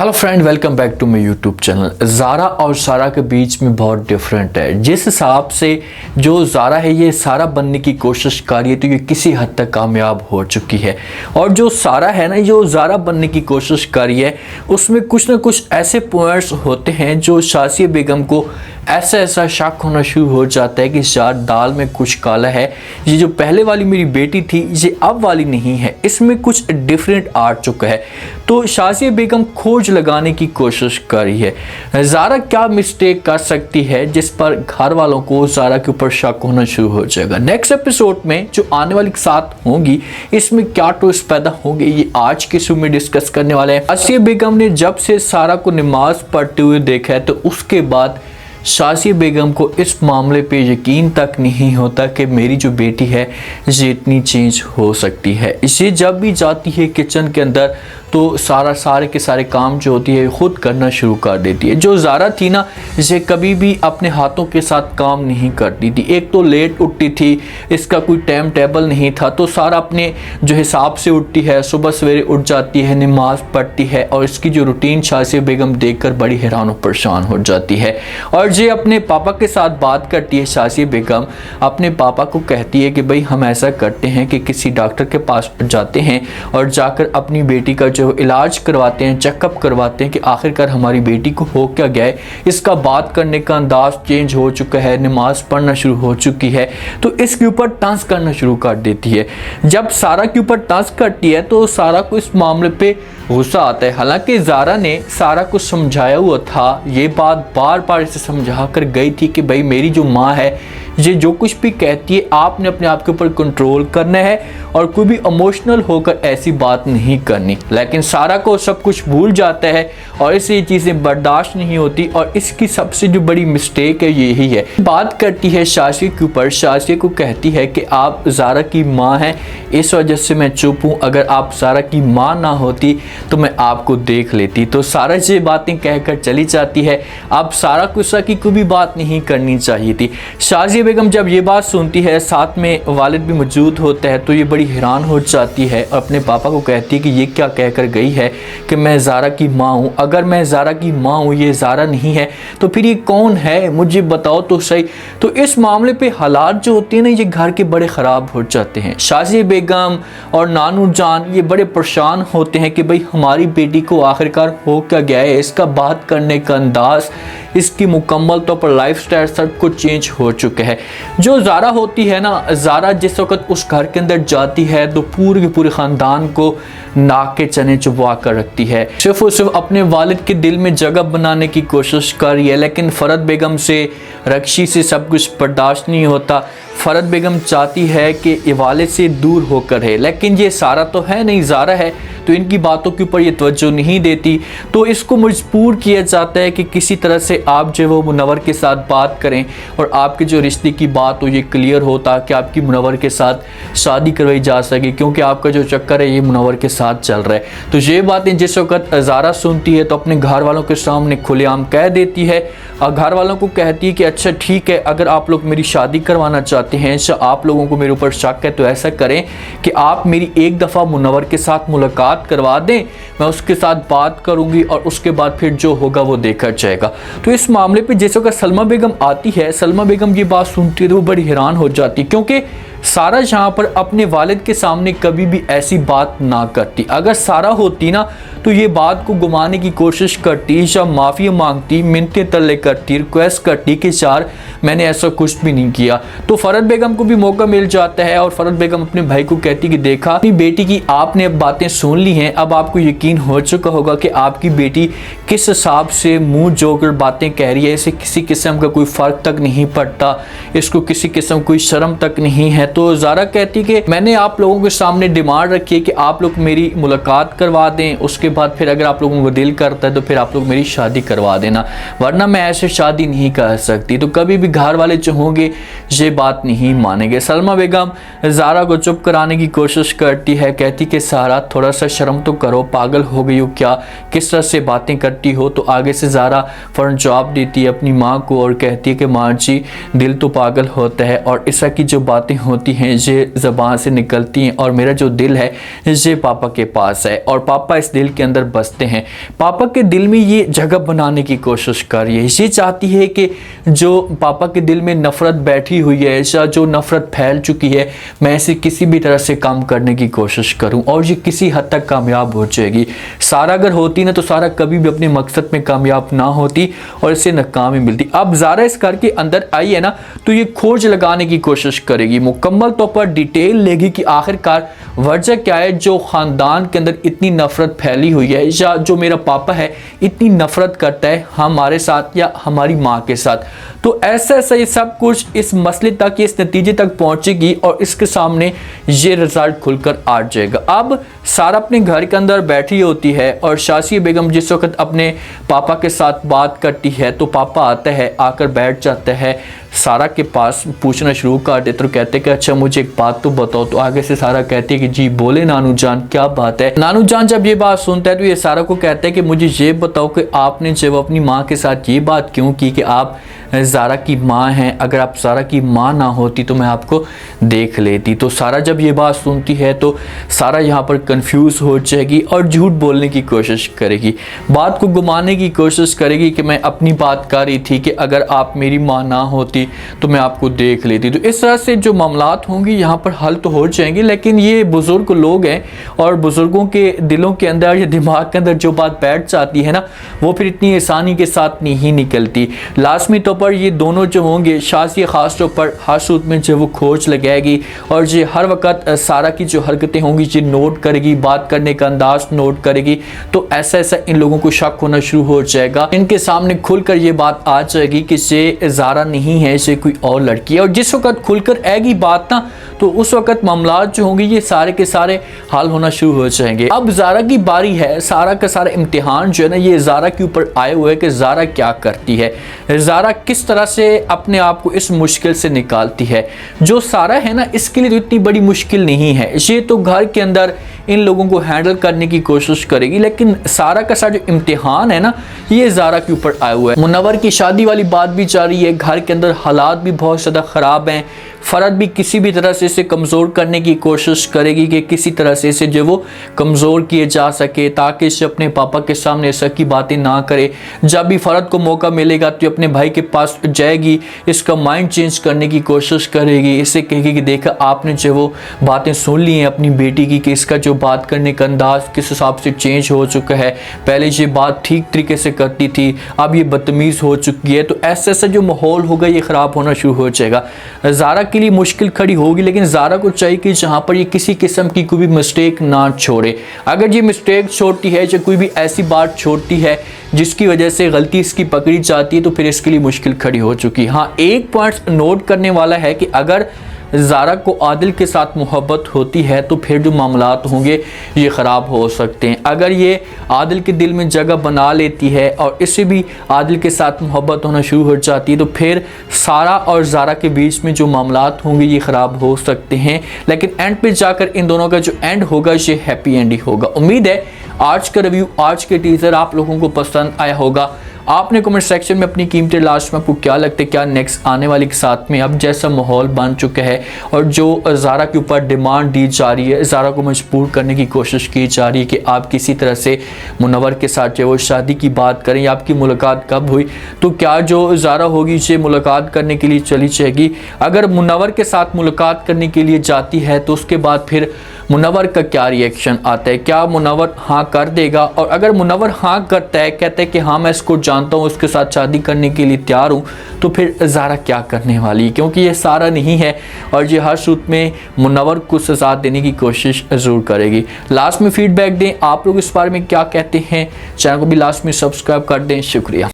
Hello friend, welcome back to my YouTube channel. Zara और सारा के बीच में बहुत डिफरेंट है। जिस हिसाब से जो ज़ारा है ये सारा बनने की कोशिश कर रही है तो ये किसी हद तक कामयाब हो चुकी है, और जो सारा है ना जो ज़ारा बनने की कोशिश कर रही है उसमें कुछ ना कुछ ऐसे पॉइंट्स होते हैं जो शाज़िया बेगम को ऐसा शक होना शुरू हो जाता है कि शायद दाल में कुछ काला है। ये जो पहले वाली मेरी बेटी थी ये अब वाली नहीं है, इसमें कुछ डिफरेंट आ चुका है। तो शाज़िया बेगम खोज लगाने की कोशिश कर रही है ज़ारा क्या मिस्टेक कर सकती है जिस पर घर वालों को ज़ारा के ऊपर शक होना शुरू हो जाएगा। नेक्स्ट एपिसोड में जो आने वाली साथ होंगी इसमें क्या ट्विस्ट पैदा होंगे ये आज के शो में डिस्कस करने वाले हैं। शाज़िया बेगम ने जब से सारा को नमाज पढ़ते हुए देखा है तो उसके बाद शाज़िया बेगम को इस मामले पे यकीन तक नहीं होता कि मेरी जो बेटी है ये इतनी चेंज हो सकती है। इसे जब भी जाती है किचन के अंदर तो सारे के सारे काम जो होती है खुद करना शुरू कर देती है। जो ज़ारा थी ना ये कभी भी अपने हाथों के साथ काम नहीं करती थी। एक तो लेट उठती थी, इसका कोई टाइम टेबल नहीं था, तो सारा अपने जो हिसाब से उठती है, सुबह सवेरे उठ जाती है, नमाज पढ़ती है, और इसकी जो रूटीन शाज़िया बेगम देखकर बड़ी हैरान और परेशान हो जाती है। और ये अपने पापा के साथ बात करती है। शाज़िया बेगम अपने पापा को कहती है कि भाई हम ऐसा करते हैं कि किसी डॉक्टर के पास जाते हैं और जाकर अपनी बेटी का जो इलाज करवाते हैं, चेकअप करवाते हैं कि आखिरकार हमारी बेटी को हो क्या गया है। इसका बात करने का अंदाज चेंज हो चुका है, नमाज पढ़ना शुरू हो चुकी है, तो इसके ऊपर तंज करना शुरू कर देती है। जब सारा के ऊपर तंज करती है तो सारा को इस मामले पे गुस्सा आता है। हालांकि ज़ारा ने सारा को समझाया हुआ था, ये बात बार बार इसे समझा कर गई थी कि भाई मेरी जो माँ है ये जो कुछ भी कहती है आपने अपने आप के ऊपर कंट्रोल करना है और कोई भी इमोशनल होकर ऐसी बात नहीं करनी। लेकिन सारा को सब कुछ भूल जाता है और इसे ये चीज़ें बर्दाश्त नहीं होती, और इसकी सबसे जो बड़ी मिस्टेक है यही है। बात करती है शाज़िया के ऊपर, शाज़िया को कहती है कि आप ज़ारा की माँ हैं, इस वजह से मैं चुप हूँ, अगर आप ज़ारा की माँ ना होती तो मैं आपको देख लेती। तो सारा ये बातें कहकर चली जाती है। अब सारा को की कोई भी बात नहीं करनी चाहिए थी। शाज़िया बेगम जब ये बात सुनती है, साथ में वालिद भी मौजूद होता है, तो ये बड़ी हैरान हो जाती है और अपने पापा को कहती है कि ये क्या कहकर गई है कि मैं ज़ारा की माँ हूँ। अगर मैं ज़ारा की माँ हूँ, ये ज़ारा नहीं है, तो फिर ये कौन है मुझे बताओ तो सही। तो इस मामले पे हालात जो होते हैं ना ये घर के बड़े ख़राब हो जाते हैं। शाज़िया बेगम और नानू जान ये बड़े परेशान होते हैं कि भाई हमारी बेटी को आखिरकार हो क्या गया है। इसका बात करने का अंदाज़, इसकी मुकम्मल तौर पर लाइफ स्टाइल सब कुछ चेंज हो चुका है। जो ज़ारा होती है ना, ज़ारा जिस वक्त उस घर के अंदर जाती है तो पूरे के पूरे ख़ानदान को नाक के चने चुबवा कर रखती है। सिर्फ और सिर्फ अपने वालिद के दिल में जगह बनाने की कोशिश कर रही है, लेकिन फ़रद बेगम से, रक्षी से सब कुछ बर्दाश्त नहीं होता। फ़रद बेगम चाहती है कि ये वालिद से दूर होकर है, लेकिन ये सारा तो है नहीं, ज़ारा है, तो इनकी बातों के ऊपर ये तवज्जो नहीं देती। तो इसको मजबूर किया जाता है कि किसी तरह से आप जो वो मुनव्वर के साथ बात करें और आपके जो रिश्ते की बात हो ये क्लियर हो, ताकि आपकी मुनव्वर के साथ शादी करवाई जा सके, क्योंकि आपका जो चक्कर है ये मुनव्वर के साथ चल रहा है। तो ये बातें जिस वक्त ज़ारा सुनती है तो अपने घर वालों के सामने खुलेआम कह देती है और घर वालों को कहती है कि अच्छा ठीक है, अगर आप लोग मेरी शादी करवाना चाहते हैं, आप लोगों को मेरे ऊपर शक है, तो ऐसा करें कि आप मेरी एक दफ़ा मुनव्वर के साथ मुलाकात करवा दें, मैं उसके साथ बात करूंगी और उसके बाद फिर जो होगा वो देखा जाएगा। तो इस मामले पे जैसे कि सलमा बेगम आती है, सलमा बेगम ये बात सुनती है तो वो बड़ी हैरान हो जाती, क्योंकि सारा यहाँ पर अपने वालिद के सामने कभी भी ऐसी बात ना करती। अगर सारा होती ना तो ये बात को घुमाने की कोशिश करती या माफ़ी मांगती, मिन्नतें तरले करती, रिक्वेस्ट करती कि यार मैंने ऐसा कुछ भी नहीं किया। तो फ़रद बेगम को भी मौका मिल जाता है और फ़रद बेगम अपने भाई को कहती कि देखा अपनी बेटी की आपने अब बातें सुन ली हैं, अब आपको यकीन हो चुका होगा कि आपकी बेटी किस हिसाब से मुँह जोकर बातें कह रही है। इसे किसी किस्म का कोई फ़र्क तक नहीं पड़ता, इसको किसी किस्म कोई शर्म तक नहीं है। तो ज़ारा कहती कि मैंने आप लोगों के सामने डिमांड रखी है कि आप लोग मेरी मुलाकात करवा दें, उसके बाद फिर अगर आप लोगों को दिल करता है तो फिर आप लोग मेरी शादी करवा देना, वरना मैं ऐसे शादी नहीं कर सकती। तो कभी भी घर वाले जो होंगे ये बात नहीं मानेंगे। सलमा बेगम ज़ारा को चुप कराने की कोशिश करती है, कहती कि सारा थोड़ा सा शर्म तो करो, पागल हो गई हो क्या, किस तरह से बातें करती हो। तो आगे से ज़ारा फ़ौरन जवाब देती है अपनी माँ को और कहती है कि माँ जी दिल तो पागल होता है और इस तरह की जो बातें होती होती हैं ये ज़बान से निकलती हैं और मेरा जो दिल है ये पापा के पास है और पापा इस दिल के अंदर बसते हैं। पापा के दिल में ये जगह बनाने की कोशिश कर रही है। ये चाहती है कि जो पापा के दिल में नफ़रत बैठी हुई है या जो नफ़रत फैल चुकी है, मैं इसे किसी भी तरह से कम करने की कोशिश करूं और ये किसी हद तक कामयाब हो जाएगी। सारा अगर होती ना तो सारा कभी भी अपने मकसद में कामयाब ना होती और इसे नाकामी मिलती। अब ज़ारा इस घर के अंदर आई है ना, तो ये खोज लगाने की कोशिश करेगी, मुकम्मल तौर पर डिटेल लेगी कि आखिरकार वजह क्या है जो ख़ानदान के अंदर इतनी नफ़रत फैली हुई है या जो मेरा पापा है इतनी नफ़रत करता है हमारे साथ या हमारी माँ के साथ। तो ऐसा ऐसा ये सब कुछ इस मसले तक, इस नतीजे तक पहुंचेगी और इसके सामने ये रिजल्ट खुलकर आ जाएगा। अब सारा अपने घर के अंदर बैठी होती है और शासिया बेगम जिस वक्त अपने पापा के साथ बात करती है तो पापा आता है, आकर बैठ जाता है सारा के पास, पूछना शुरू कर देते। तो कहते हैं कि अच्छा मुझे एक बात तो बताओ। तो आगे से सारा कहती है कि जी बोले नानू जान, क्या बात है। नानू जान जब ये बात सुनता है तो ये सारा को कहता है कि मुझे ये बताओ कि आपने जब अपनी माँ के साथ ये बात क्यों की कि आप ज़ारा की माँ हैं, अगर आप ज़ारा की माँ ना होती तो मैं आपको देख लेती। तो सारा जब ये बात सुनती है तो सारा यहाँ पर कंफ्यूज हो जाएगी और झूठ बोलने की कोशिश करेगी, बात को घुमाने की कोशिश करेगी कि मैं अपनी बात कर रही थी कि अगर आप मेरी माँ ना होती तो मैं आपको देख लेती। तो इस तरह से जो मामलात होंगी यहाँ पर हल तो हो जाएंगे, लेकिन ये बुज़ुर्ग लोग हैं और बुज़ुर्गों के दिलों के अंदर या दिमाग के अंदर जो बात बैठ जाती है ना, वो फिर इतनी आसानी के साथ नहीं निकलती। लाजमी तौर पर ये दोनों जो होंगे, शासिया खास तौर पर हर सूरत में जो वो खोज लगाएगी और ये हर वक्त सारा की जो हरकतें होंगी ये नोट करेगी, बात करने का अंदाज नोट करेगी। तो ऐसा ऐसा इन लोगों को शक होना शुरू हो जाएगा, इनके सामने खुलकर ये बात आ जाएगी कि ये ज़ारा नहीं है, ये कोई और लड़की है। और जिस वक्त खुलकर आएगी बात ना, तो उस वक्त मामलात जो होंगे ये सारे के सारे हल होना शुरू हो जाएंगे। अब ज़ारा की बारी है, सारा का सारा इम्तिहान जो है ना ये ज़ारा के ऊपर आए हुए है कि ज़ारा क्या करती है, ज़ारा किस तरह से अपने आप को इस मुश्किल से निकालती है। जो सारा है ना इसके लिए तो इतनी बड़ी मुश्किल नहीं है, ये तो घर के अंदर इन लोगों को हैंडल करने की कोशिश करेगी, लेकिन सारा का सारा जो इम्तिहान है ना ये ज़ारा के ऊपर आया हुआ है। मुनव्वर की शादी वाली बात भी चल रही है, घर के अंदर हालात भी बहुत ज़्यादा ख़राब हैं। फ़रद भी किसी भी तरह से इसे कमज़ोर करने की कोशिश करेगी कि किसी तरह से इसे जो वो कमज़ोर किए जा सके ताकि इसे अपने पापा के सामने ऐसा की बातें ना करे। जब भी फ़रद को मौका मिलेगा तो अपने भाई के पास जाएगी, इसका माइंड चेंज करने की कोशिश करेगी, इसे कहेगी कि देखा आपने जो वो बातें सुन ली हैं अपनी बेटी की कि इसका जो बात करने का अंदाज किस हिसाब से चेंज हो चुका है, पहले ये बात ठीक तरीके से करती थी अब ये बदतमीज़ हो चुकी है। तो ऐसा ऐसा जो माहौल होगा ये ख़राब होना शुरू हो जाएगा। ज़ारा के लिए मुश्किल खड़ी होगी, लेकिन ज़ारा को चाहिए कि जहाँ पर ये किसी किस्म की कोई भी मिस्टेक ना छोड़े। अगर ये मिस्टेक छोड़ती है या कोई भी ऐसी बात छोड़ती है जिसकी वजह से गलती इसकी पकड़ी जाती है तो फिर इसके लिए मुश्किल खड़ी हो चुकी है। हाँ, एक पॉइंट नोट करने वाला है कि अगर ज़ारा को आदिल के साथ मोहब्बत होती है तो फिर जो मामलात होंगे ये ख़राब हो सकते हैं। अगर ये आदिल के दिल में जगह बना लेती है और इससे भी आदिल के साथ मोहब्बत होना शुरू हो जाती है तो फिर सारा और ज़ारा के बीच में जो मामलात होंगे ये ख़राब हो सकते हैं, लेकिन एंड पे जाकर इन दोनों का जो एंड होगा ये हैप्पी एंड ही होगा। उम्मीद है आज का रिव्यू, आज के टीज़र आप लोगों को पसंद आया होगा। आपने कमेंट सेक्शन में अपनी कीमती लास्ट में आपको क्या लगता है क्या नेक्स्ट आने वाले के साथ में अब जैसा माहौल बन चुका है और जो ज़ारा के ऊपर डिमांड दी जा रही है, ज़ारा को मजबूर करने की कोशिश की जा रही है कि आप किसी तरह से मुनव्वर के साथ जो वो शादी की बात करें या आपकी मुलाकात कब हुई, तो क्या जो ज़ारा होगी ये मुलाकात करने के लिए चली जाएगी। अगर मुनव्वर के साथ मुलाकात करने के लिए जाती है तो उसके बाद फिर मुनव्वर का क्या रिएक्शन आता है, क्या मुनव्वर हाँ कर देगा, और अगर मुनव्वर हाँ करता है, कहता है कि हाँ मैं इसको जानता हूँ, उसके साथ शादी करने के लिए तैयार हूँ, तो फिर ज़ारा क्या करने वाली है, क्योंकि ये सारा नहीं है और ये हर सूरत में मुनव्वर को सज़ा देने की कोशिश ज़रूर करेगी। लास्ट में फीडबैक दें, आप लोग इस बारे में क्या कहते हैं, चैनल को भी लास्ट में सब्सक्राइब कर दें। शुक्रिया।